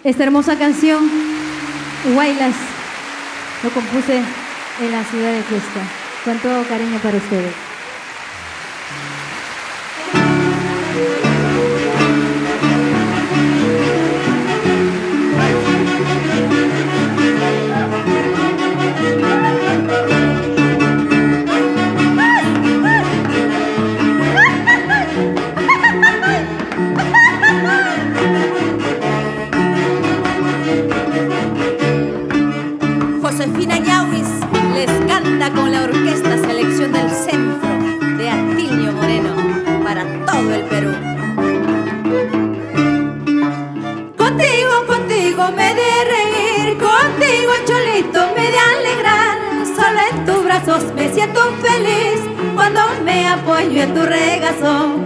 Esta hermosa canción, Huaylas, lo compuse en la ciudad de Cusco, con todo cariño para ustedes. Josefina Ñauis les canta con la orquesta Selección del Centro de Atilio Moreno para todo el Perú. Contigo, contigo me he de reír, contigo cholito me he de alegrar. Solo en tus brazos me siento feliz cuando me apoyo en tu regazo.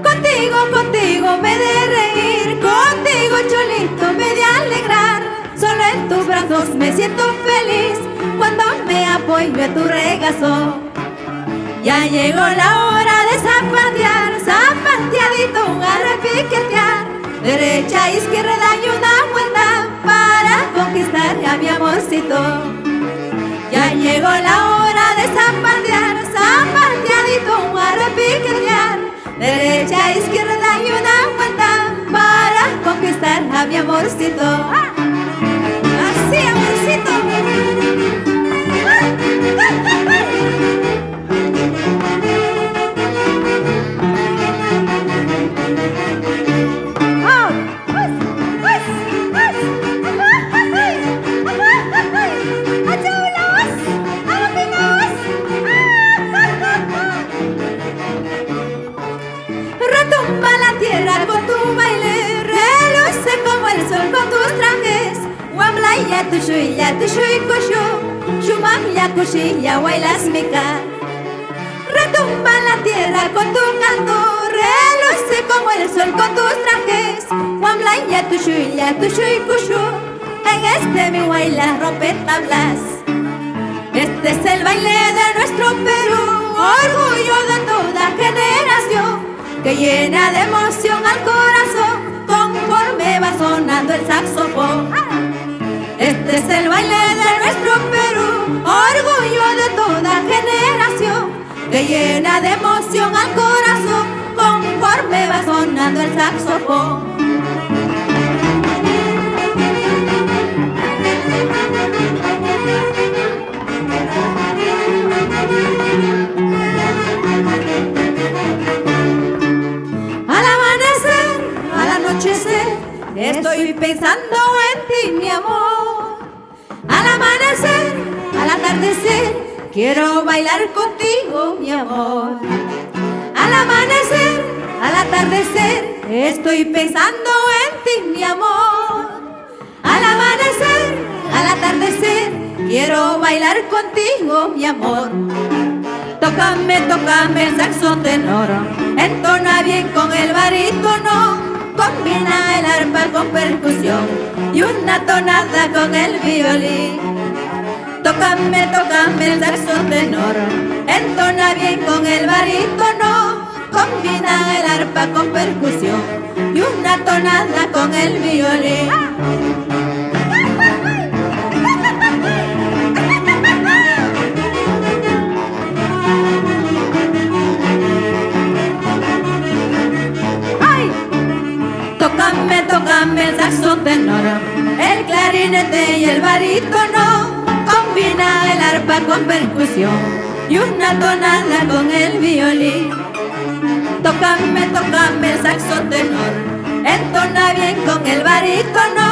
Contigo, contigo me he de reír, contigo cholito me he de alegrar. Solo en tus brazos me siento feliz cuando me apoyo en tu regazo. Ya llegó la hora de zapatear, zapateadito a repiquetear. Derecha, izquierda y una vuelta para conquistar a mi amorcito. Ya llegó la hora de zapatear, zapateadito a repiquetear. Derecha, izquierda y una vuelta para conquistar a mi amorcito. ¡Sí, amorcito! Retumba la tierra con tu baile, reluce como el sol con tus trajes. Wamlaya tushuy kushu, shumamya kushilla huaylas mica. Retumba la tierra con tu canto, reluce como el sol con tus trajes. Wamlaya tushuy kushu, en este mi huayla rompe tablas. Este es el baile de nuestro Perú, orgullo de toda generación, que llena de emoción al corazón conforme va sonando el saxofón. Este es el baile de nuestro Perú, orgullo de toda generación, que llena de emoción al corazón conforme va sonando el saxofón. Al amanecer, al anochecer, estoy pensando en ti, mi amor. Al amanecer, al atardecer, quiero bailar contigo, mi amor. Al amanecer, al atardecer, estoy pensando en ti, mi amor. Al amanecer, al atardecer, quiero bailar contigo, mi amor. Tócame, tócame el saxo tenor, entona bien con el barítono, combina el arpa con percusión y una tonada con el violín. Tócame, tócame el saxo tenor, entona bien con el barítono, combina el arpa con percusión y una tonada con el violín. Tócame, tócame el saxo tenor, el clarinete y el barítono, combina el arpa con percusión y una tonada con el violín. Tócame, tócame el saxo tenor, entona bien con el barítono,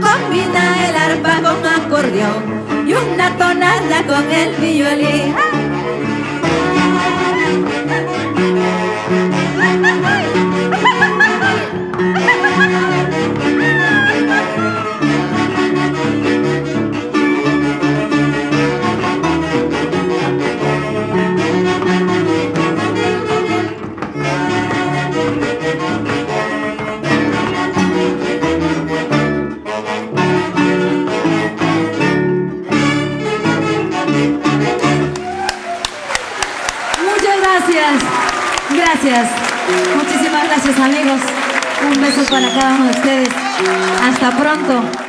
combina el arpa con acordeón y una tonada con el violín. Gracias. Muchísimas gracias, amigos. Un beso para cada uno de ustedes. Hasta pronto.